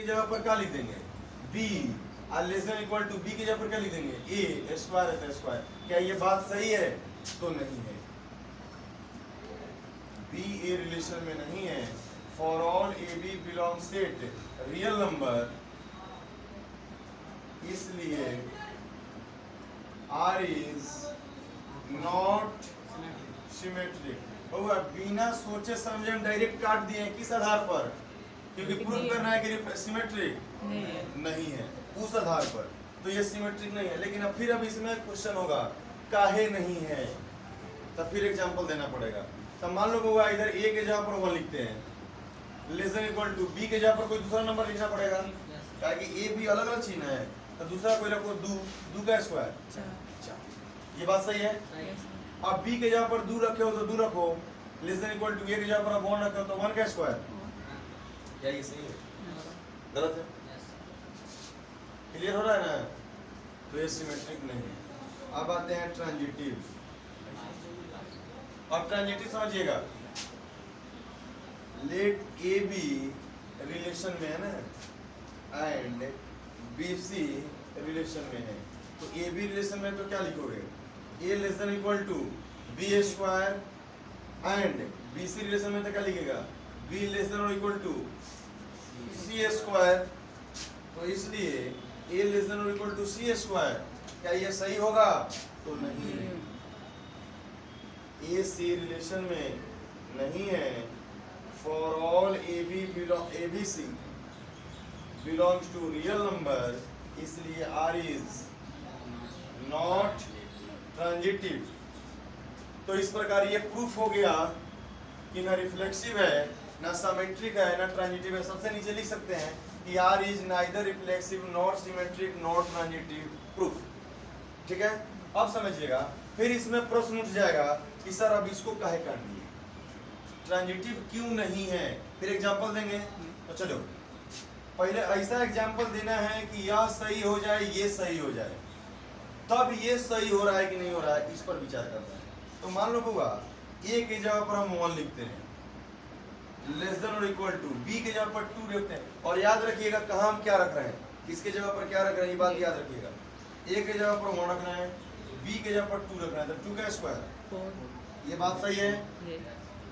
जगह पर क्या लिख देंगे बी, और less than equal to B की जगह पर क्या लिख देंगे ए स्क्वायर है तो स्क्वायर। क्या ये बात सही है? तो नहीं है, बी ए रिलेशन में नहीं है। For all A B belong set real number, इसलिए आर इज नॉट सिमेट्रिक। बिना सोचे समझे हम डायरेक्ट काट दिए हैं, किस आधार पर? क्योंकि प्रूव करना है कि सिमेट्रिक नहीं है उस आधार पर, तो ये सिमेट्रिक नहीं है। लेकिन अब इसमें क्वेश्चन होगा काहे नहीं है, तब फिर एग्जांपल देना पड़ेगा। तो मान लो होगा इधर ए के जगह पर 1 लिखते हैं, less than equal to B के जगह पर कोई दूसरा नंबर लिखना पड़ेगा, ताकि ए बी अलग अलग चिन्ह है, तो दूसरा कोई रखो दू का स्क्वायर। ये बात सही है? अब बी के जगह पर 2 रखे हो तो 2 रखो, लेस देन इक्वल टू ए के जगह पर 1 रखे हो तो 1 का स्क्वायर। क्या ये सही है? गलत है? क्लियर हो रहा है ना? तो ये सिमेट्रिक नहीं है। अब आते हैं ट्रांजिटिव। अब ट्रांजिटिव समझिएगा, लेट ए बी रिलेशन में है ना एंड बी सी रिलेशन में है, तो ए बी रिलेशन में तो क्या लिखोगे A less than equal to B square, and B C relation में तो क्या लिखेगा बी लेस देन और इक्वल टू सी स्क्वायर। तो इसलिए ए लेस देन और इक्वल टू सी स्क्वायर, क्या ये सही होगा? तो नहीं, ए सी रिलेशन में नहीं है। For all A B C belongs to real number, इसलिए आर इज नॉट ट्रांजिटिव। तो इस प्रकार ये प्रूफ हो गया कि ना रिफ्लेक्सिव है, ना सिमेट्रिक है, ना ट्रांजिटिव है। सबसे नीचे लिख सकते हैं कि R is neither reflexive not symmetric not transitive, proof. ठीक है, अब समझिएगा। फिर इसमें प्रश्न उठ जाएगा कि सर अब इसको काहे काट दिए, ट्रांजिटिव क्यों नहीं है? फिर एग्जांपल देंगे। तो चलो पहले ऐसा एग्जांपल देना है कि यह सही हो जाए, ये सही हो जाए, तब ये सही हो रहा है कि नहीं हो रहा है, इस पर विचार करना है। तो मान लो होगा ए की जगह पर हम 1 लिखते हैं, लेस देन और इक्वल टू बी के जगह पर 2 लिखते हैं। और याद रखिएगा कहाँ हम क्या रख रहे हैं, किसके जगह पर क्या रख रहे हैं, ये बात याद रखिएगा। ए के जगह पर 1 रख रहे हैं, बी के जगह पर 2 रख रहे हैं, तो 2 का स्क्वायर। ये बात सही है?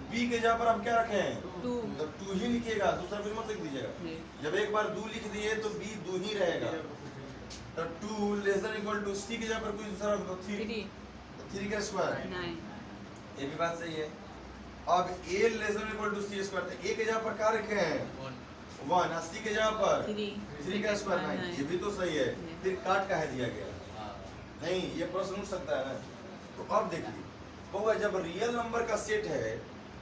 बी के जगह पर हम क्या रखे हैं 2, तो 2 ही लिखिएगा, दूसरा कुछ मत लिख दीजिएगा। जब एक बार 2 लिख दिए तो बी 2 ही रहेगा। तो 2 लेस देन इक्वल टू सी के जगह पर कोई दूसरा रख दो 3 का स्क्वायर। ये भी बात सही है। अब a less than equal to C square, तो a के जगह पर क्या रखे हैं 1, और c के जगह पर 3 का स्क्वायर। नहीं, ये भी तो सही है, फिर काट काहे दिया गया? नहीं, ये प्रश्न उठ सकता है ना। तो अब देखिए होगा जब रियल नंबर का सेट है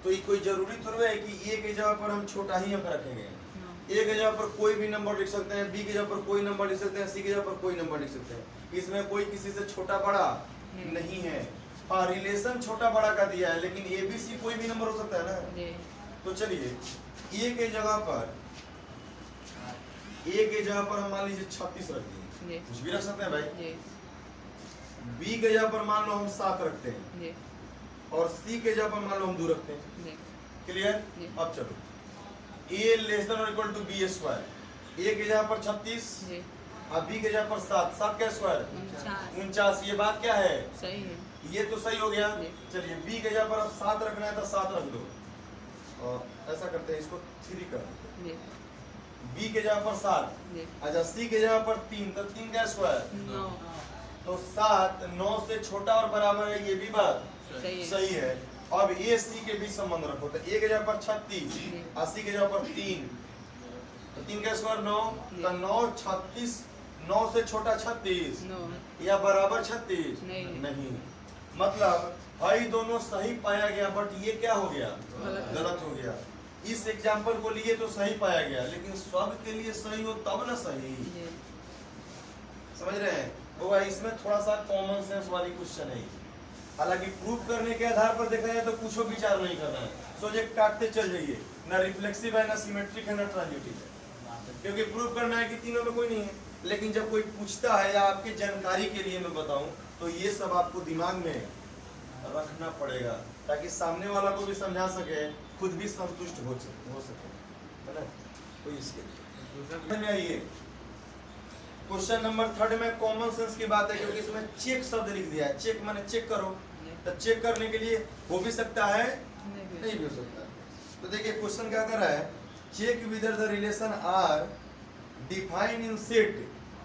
तो ये कोई जरूरी थोड़ा है कि a के जगह पर हम छोटा ही अंक रखेंगे। a के जगह पर कोई भी नंबर लिख सकते हैं, b के जगह पर कोई नंबर लिख सकते हैं, c के जगह पर कोई नंबर लिख सकते हैं। इसमें कोई किसी से छोटा बड़ा नहीं है। हाँ, रिलेशन छोटा बड़ा का दिया है, लेकिन ए बी सी कोई भी नंबर हो सकता है ना। तो चलिए ए के जगह पर हम मान लीजिए 36 रख दिए, कुछ भी रख सकते हैं भाई। बी के जगह पर मान लो हम 7 रखते हैं, और सी के जगह पर मान लो हम 2 रखते हैं। क्लियर? अब चलो ए लेस देन और इक्वल टू बी स्क्वायर, ए के जगह पर 36 और बी के जगह पर 7, 7 का स्क्वायर 49। ये बात क्या है? सही है। ये तो सही हो गया। चलिए बी के जगह पर अब 7 रखना है तो 7 रख दो, और ऐसा करते हैं इसको 3 कर देते हैं। बी के जगह पर 7, अच्छा सी के जगह पर 3, तो 3 का स्क्वायर 9। तो 7 9 से छोटा और बराबर है, ये भी बात सही है। अब ए सी के बीच संबंध रखो, तो ए के जगह पर 36 और सी के जगह पर 3, तो 3 का स्क्वायर 9, तो 9 36, 9 से छोटा 36 या बराबर 36 नहीं। मतलब भाई दोनों सही पाया गया, बट ये क्या हो गया? गलत हो गया। इस एग्जाम्पल को लिए तो सही पाया गया, लेकिन सब के लिए सही हो तब ना सही। समझ रहे हैं? वो इसमें थोड़ा सा कॉमन सेंस वाली क्वेश्चन है। हालांकि प्रूफ करने के आधार पर देखा जाए तो कुछ विचार नहीं करना है, सोचे काटते चल जाइए। ना रिफ्लेक्सिव है, ना सिमेट्रिक है, ना ट्रांजिटिव है, क्योंकि प्रूफ करना है कि तीनों में कोई नहीं है। लेकिन जब कोई पूछता है या आपके जानकारी के लिए मैं बताऊं, तो ये सब आपको दिमाग में रखना पड़ेगा, ताकि सामने वाला को भी समझा सके, खुद भी संतुष्ट हो सके, है ना? तो इसके लिए आइए क्वेश्चन नंबर 3 में कॉमन सेंस की बात है, क्योंकि इसमें चेक शब्द लिख दिया है। चेक माने चेक करो, तो चेक करने के लिए हो भी सकता है, नहीं भी हो सकता। तो देखिए क्वेश्चन क्या कर रहा है, check whether the relation R define in set.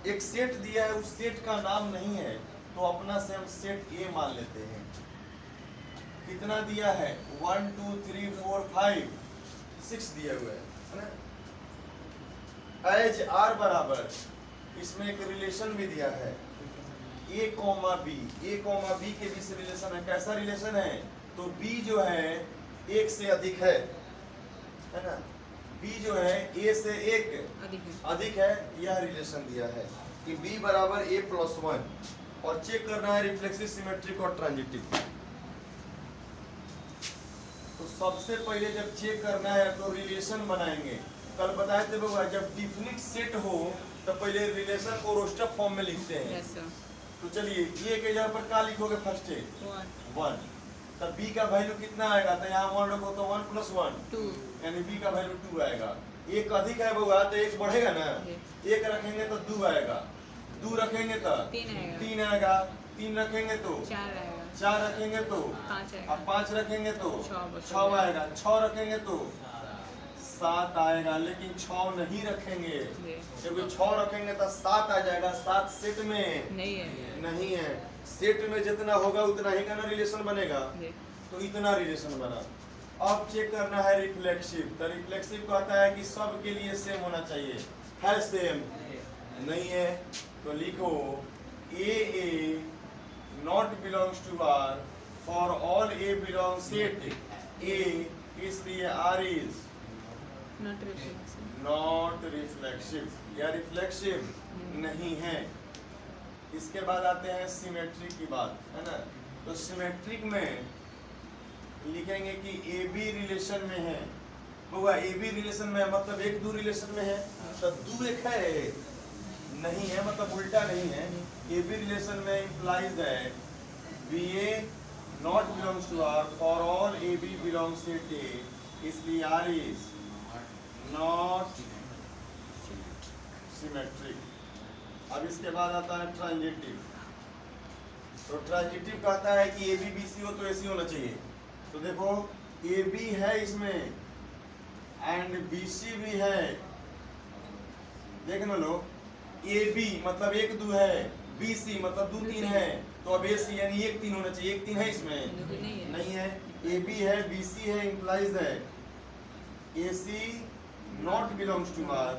एक सेट दिया है, उस सेट का नाम नहीं है, तो अपना से हम सेट ए मान लेते हैं। कितना दिया है, 1 2 3 4 5 6 दिया हुआ है ना। एज आर बराबर, इसमें एक रिलेशन भी दिया है ए कॉमा बी। ए कॉमा बी के बीच रिलेशन है। कैसा रिलेशन है, तो बी जो है एक से अधिक है ना। बी जो है ए से एक अधिक है, यह रिलेशन दिया है कि बी बराबर ए प्लस 1। और चेक करना है रिफ्लेक्सिव, सिमेट्रिक और ट्रांजिटिव। तो सबसे पहले जब चेक करना है तो रिलेशन बनाएंगे। कल बताए थे बाबा, जब डिफिनिट सेट हो तो पहले रिलेशन को रोस्टर फॉर्म में लिखते हैं। तो चलिए ए के जगह पर क्या लिखोगे, फर्स्ट 1, तब बी का वैल्यू कितना आएगा, तो यहाँ 1 रखो तो 1 + 1 2, यानी बी का वैल्यू 2 आएगा। एक अधिक है बाबा, तो एक बढ़ेगा ना, एक रखेंगे तो 2 आएगा, 2 रखेंगे तो 3 आएगा, 3 रखेंगे तो 4 रखेंगे तो 5 रखेंगे तो 6 आएगा, 6 रखेंगे तो 7 आएगा। लेकिन 6 नहीं रखेंगे, क्योंकि 6 रखेंगे तो 7 आ जाएगा। 7 सेट में नहीं है। सेट में जितना होगा उतना ही का ना रिलेशन बनेगा, तो इतना रिलेशन बना। अब चेक करना है रिफ्लेक्सिव। तो रिफ्लेक्सिव कहता है कि सब के लिए सेम होना चाहिए, है सेम नहीं है तो लिखो A not belongs to R for all A belong set A, इसलिए आर इज नॉट रिफ्लेक्सिव, या रिफ्लेक्सिव नहीं है। इसके बाद आते हैं सिमेट्रिक की बात, है ना। तो सिमेट्रिक में लिखेंगे कि ए बी रिलेशन में है। होगा ए बी रिलेशन में है, मतलब 1 2 रिलेशन में है, तो 2 एक है नहीं है, मतलब उल्टा नहीं है। ए बी रिलेशन में इंप्लाइज है B A not belongs to R for all A B belongs to A, इसलिए आर इज नॉट सिमेट्रिक। अब इसके बाद आता है ट्रांजिटिव। तो ट्रांजिटिव कहता है कि ए बी बी सी हो तो ऐसी होना चाहिए। तो देखो ए बी है इसमें एंड बी सी भी है, देखना लो। ए बी मतलब 1 2 है, बी सी मतलब 2 3 है, तो अब ए सी यानी 1 3 होना चाहिए। 1 3 है इसमें नहीं है। ए बी है, बी सी है, इंप्लाइज है A C not belongs to R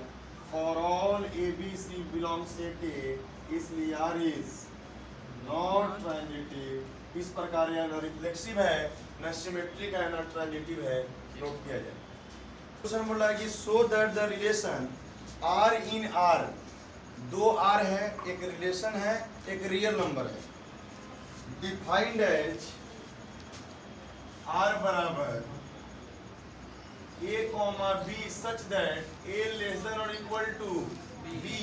for all A B C belongs set A, इसलिए आर इज नॉट ट्रांजिटिव। इस प्रकार यह न रिफ्लेक्सिव है, न सिमेट्रिक है, न ट्रांजिटिव है। नोट किया जाए। क्वेश्चन बोल रहा है कि so that the relation R in R, 2 R है, एक रिलेशन है, एक रियल नंबर है, डिफाइंड एज आर बराबर a comma b such that a less than or equal to b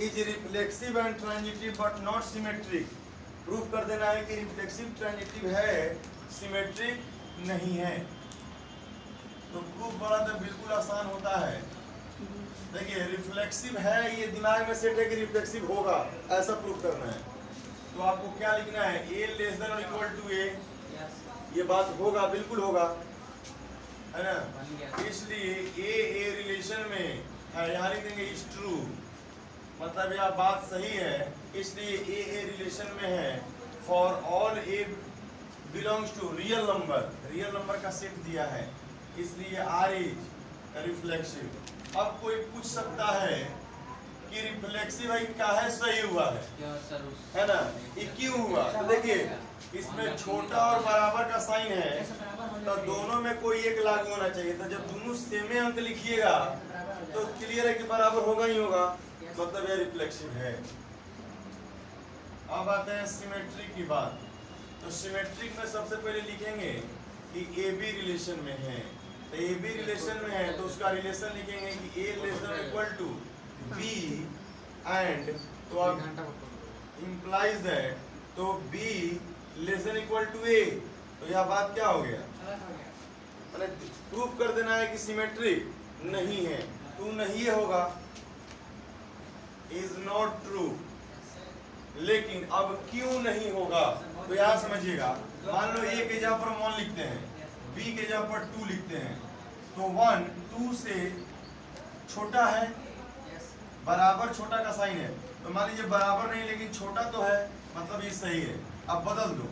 is reflexive and transitive but not symmetric। Proof कर देना है कि रिफ्लेक्सिव ट्रांजिटिव है, सिमेट्रिक नहीं है। तो प्रूफ बड़ा तो बिल्कुल आसान होता है। देखिए रिफ्लेक्सिव है, ये दिमाग में सेट है कि रिफ्लेक्सिव होगा, ऐसा प्रूफ करना है। तो आपको क्या लिखना है, a लेस देन और इक्वल टू a, ये बात होगा, बिल्कुल होगा, है ना। इसलिए ए रिलेशन में है, यहाँ लिख देंगे इज ट्रू, मतलब यह बात सही है। इसलिए ए रिलेशन में है for all A belongs to real number, real number का सेट दिया है, इसलिए आर इज रिफ्लेक्सिव। अब कोई पूछ सकता है कि रिफ्लेक्सिव है क्या है, सही हुआ है ना, ये क्यों हुआ। तो देखिए इसमें छोटा और बराबर का साइन है, तो दोनों में कोई एक लागू होना चाहिए। तो जब दोनों सेमे अंक लिखिएगा तो क्लियर है कि बराबर होगा ही होगा, मतलब यह रिफ्लेक्सिव है। अब आते हैं सिमेट्रिक की बात। तो सिमेट्रिक में सबसे पहले लिखेंगे कि ए बी रिलेशन में है। तो ए बी रिलेशन में है तो उसका रिलेशन लिखेंगे कि A less than equal to B and, तो अब इंप्लाइज दैट, तो B less than equal to A. तो यह बात क्या हो गया, प्रूफ कर देना है कि सिमेट्रिक नहीं है। टू नहीं होगा, इज नॉट ट्रू। लेकिन अब क्यों नहीं होगा तो यार समझिएगा, मान लो ए के जगह पर 1 लिखते हैं, बी के जगह पर 2 लिखते हैं, तो 1 2 से छोटा है, बराबर छोटा का साइन है, तो मान लीजिए बराबर नहीं लेकिन छोटा तो है, मतलब ये सही है। अब बदल दो,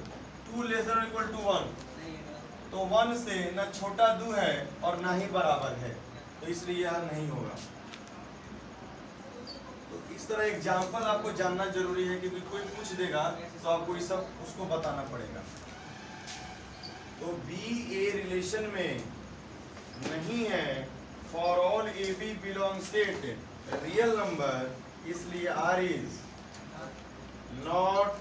2 लेसर इक्वल टू 1, तो 1 से ना छोटा 2 है और ना ही बराबर है, तो इसलिए यह नहीं होगा। तो इस तरह एग्जाम्पल आपको जानना जरूरी है, क्योंकि कोई पूछ देगा तो आपको ये सब उसको बताना पड़ेगा। तो बी ए रिलेशन में नहीं है, for all A B belong set real number, इसलिए आर इज नॉट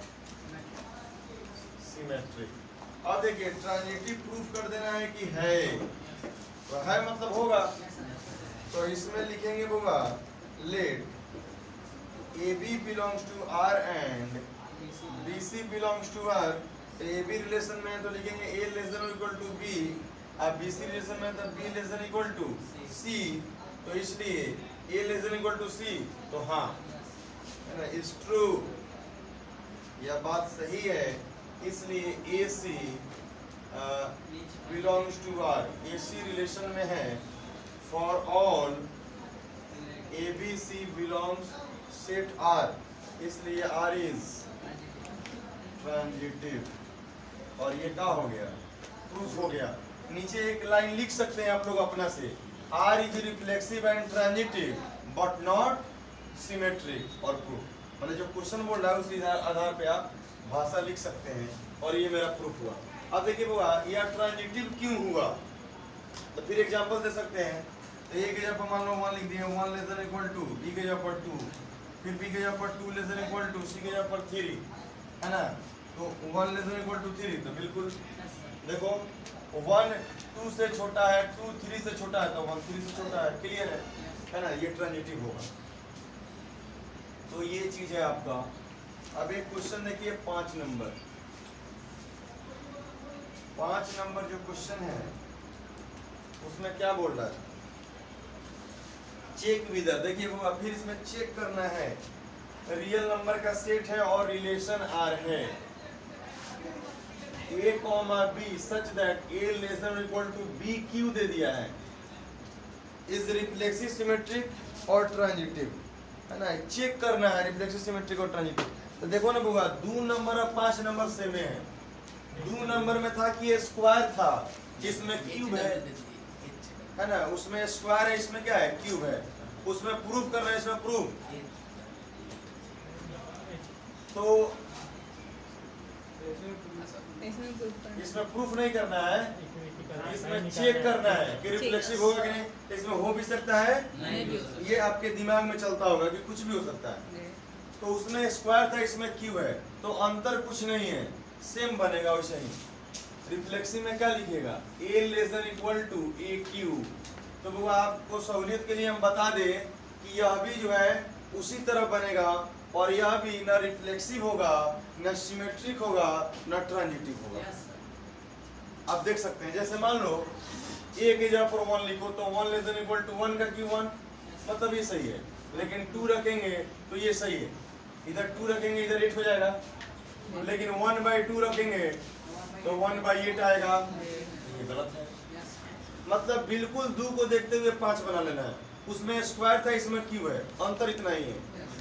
सिमेट्रिक। अब देखिए ट्रांजिटिव प्रूफ कर देना है कि है, तो है मतलब होगा, तो इसमें लिखेंगे होगा let A B belongs to R and B C belongs to R. A B relation में है तो लिखेंगे A less than equal to B, अब बी सी रिलेशन में है तो B less than equal to C, तो इसलिए A less than equal to C, तो हाँ है ना, इज ट्रू, यह बात सही है, इसलिए A C belongs to R, A C relation में है, for all A B C belongs set R, इसलिए आर इज ट्रांजिटिव। और ये क्या हो गया, प्रूफ हो गया। नीचे एक लाइन लिख सकते हैं आप लोग अपना से, R is reflexive and transitive but not symmetric, और प्रूफ, मतलब जो क्वेश्चन बोल रहा है उसी आधार पे आप भाषा लिख सकते हैं, और ये मेरा प्रूफ हुआ। अब देखिए हुआ यह ट्रांजिटिव क्यों हुआ, तो फिर एग्जांपल दे सकते हैं। तो ए के जगह पर मान लो 1 लिख दिए, 1 less than equal to, B के जगह पर 2, फिर बी के जगह पर 2 लेस देन इक्वल टू, सी के जगह पर 3, है ना, तो 1 लेस देन इक्वल टू 3, तो बिल्कुल देखो 1 2 से छोटा है, 2 3 से छोटा है, तो 1 3 से छोटा है, क्लियर है ना, ये ट्रांजिटिव होगा। तो ये चीज है आपका। अब एक क्वेश्चन देखिए 5 नंबर, 5 नंबर जो क्वेश्चन है उसमें क्या बोल रहा है, चेक विदर। देखिए वो फिर इसमें चेक करना है, रियल नंबर का सेट है और रिलेशन आर है, a comma B such that a less than equal to b क्यू दे दिया है, इज रिफ्लेक्सिव सिमेट्रिक और ट्रांजिटिव, है ना, चेक करना है रिफ्लेक्सिव सिमेट्रिक और ट्रांजिटिव। तो देखो ना बुआ, 2 नंबर और 5 नंबर सेम है। 2 नंबर में था कि स्क्वायर था, जिसमें क्यूब है ना, उसमें स्क्वायर है, इसमें क्या है, क्यूब है, उसमें प्रूफ कर रहे हैं, इसमें प्रूफ, तो इसमें प्रूफ नहीं करना है, इसमें चेक करना है कि रिफ्लेक्सिव होगा कि नहीं। इसमें हो भी सकता है, ये आपके दिमाग में चलता होगा कि कुछ भी हो सकता है। तो उसमें स्क्वायर था, इसमें क्यूब है, तो अंतर कुछ नहीं है, सेम बनेगा वैसे ही। रिफ्लेक्सिव में क्या लिखेगा, a less than equal to A Q. तो वो आपको सहूलियत के लिए हम बता दें कि यह भी जो है उसी तरह बनेगा, और यह भी ना रिफ्लेक्सिव होगा, ना सिमेट्रिक होगा, ना ट्रांजिटिव होगा। आप देख सकते हैं, जैसे मान लो a के जगह पर 1 लिखो, तो 1 लेस देन इक्वल टू 1 का क्यू 1, मतलब ये सही है, लेकिन 2 रखेंगे तो ये सही है, इधर 2 रखेंगे इधर 8 हो जाएगा, लेकिन 1/2 रखेंगे तो 1/8 आएगा, ये गलत है। मतलब बिल्कुल 2 को देखते हुए 5 बना लेना है, उसमें स्क्वायर था, इसमें क्यूब है, अंतर इतना ही है।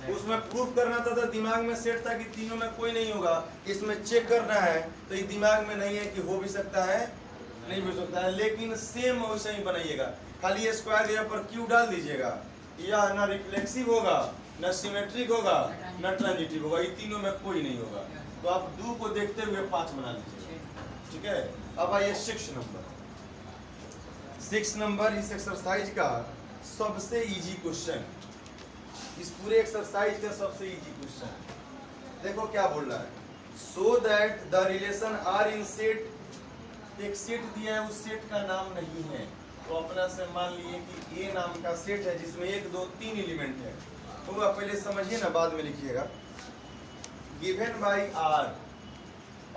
उसमें प्रूफ करना था, तो दिमाग में सेट था कि तीनों में कोई नहीं होगा, इसमें चेक करना है, तो ये दिमाग में नहीं है कि हो भी सकता है, नहीं भी हो सकता है, लेकिन सेम वैसे ही बनाइएगा, खाली ये स्क्वायर के ऊपर क्यू डाल दीजिएगा। यह ना रिफ्लेक्सिव होगा, ना सिमेट्रिक होगा, ना ट्रांजिटिव होगा, ये तीनों में कोई नहीं होगा। तो आप 2 को देखते हुए 5 बना लीजिए, ठीक है। अब आइए 6 नंबर। 6 नंबर इस एक्सरसाइज का सबसे इजी क्वेश्चन, इस पूरे एक्सरसाइज का सबसे इजी क्वेश्चन। देखो क्या बोल रहा है, so that the relation R in set, एक सेट दिया है, उस सेट का नाम नहीं है, तो अपना से मान लिए कि ए नाम का सेट है जिसमें 1 2 3 एलिमेंट है, तो आप पहले समझिए ना, बाद में लिखिएगा। गिवन बाई आर,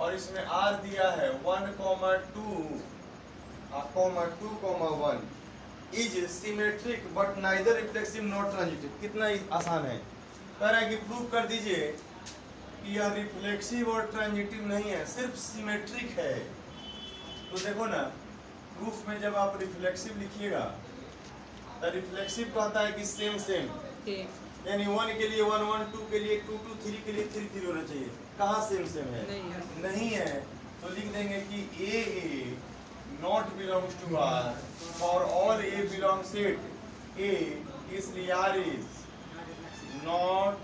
और इसमें आर दिया है 1, 2, 1, is symmetric but neither reflexive not transitive. कितना आसान है, कह रहा है कि प्रूव कर दीजिए कि यह रिफ्लेक्सिव और ट्रांजिटिव नहीं है, सिर्फ सिमेट्रिक है। तो देखो ना, प्रूफ में जब आप रिफ्लेक्सिव लिखिएगा तो रिफ्लेक्सिव कहता है कि सेम सेम, यानी 1 के लिए 1 1, 2 के लिए 2 2, 3 के लिए 3 3 होना चाहिए। कहाँ सेम सेम है? नहीं है। तो लिख देंगे कि A not belongs to R for all A belong set A, इसलिए आर इज नॉट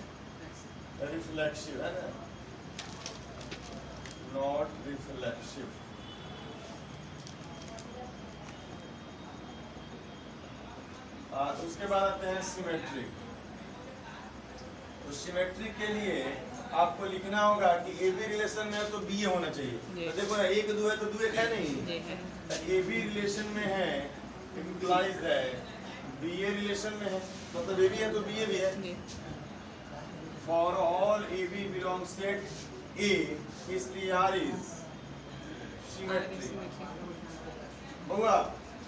रिफ्लेक्सिव, है ना, नॉट रिफ्लेक्सिव। उसके बाद आते हैं सिमेट्रिक। तो सिमेट्रिक के लिए आपको लिखना होगा कि ए बी रिलेशन में है तो बी ए होना चाहिए। तो देखो ना, 1 2 है तो 2 1 है नहीं, ए बी रिलेशन में है इम्प्लाइज है बी ए रिलेशन में है, मतलब ए बी है तो बी ए भी है। For all A B belong set A, इसलिए आर इज सिमेट्रिक। होगा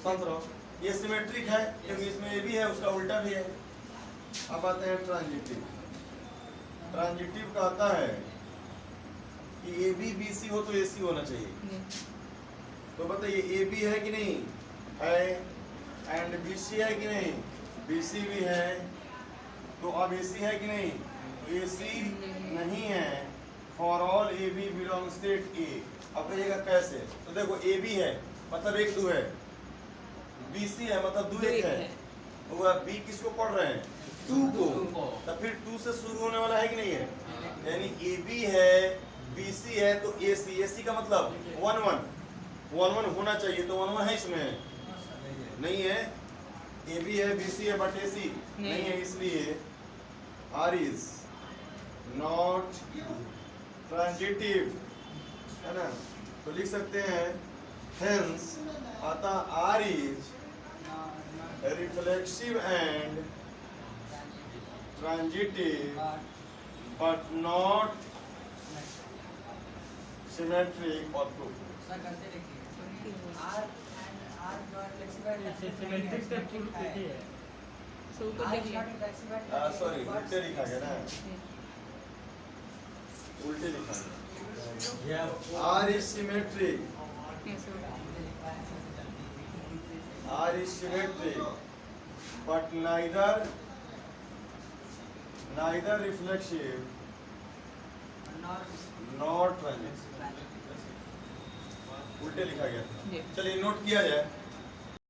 समझ रहो, ये सिमेट्रिक है क्योंकि इसमें ए बी है, उसका उल्टा भी है। अब आते हैं ट्रांजिटिव। ट्रांजिटिव कहता है कि ए बी बी सी हो तो ए सी होना चाहिए। तो बताइए ए बी है कि नहीं है, एंड बी सी है कि नहीं, बी सी भी है। तो अब ए सी है कि नहीं, ए सी नहीं है। For all A B belong set A. अब कहिएगा कैसे? तो देखो ए बी है मतलब 1 2 है, बी सी है मतलब 2 1 है। वो बी किसको पढ़ रहे हैं? 2 को। तो फिर 2 से शुरू होने वाला है कि नहीं है, यानी ए बी है बी सी है तो ए सी, ए सी का मतलब 1 1 1 होना चाहिए। तो 1 1 है इसमें नहीं है, ए बी है बी सी है बट ए सी नहीं है, इसलिए आर इज नॉट ट्रांजिटिव, है ना। तो लिख सकते हैं हेंस आता R is reflexive and transitive but not symmetric or proof. Sorry, उल्टे लिखा गया ना, उल्टे लिखा गया। R is symmetric. R is symmetric, but neither reflexive nor transitive। उल्टे लिखा गया। चलिए नोट किया जाए।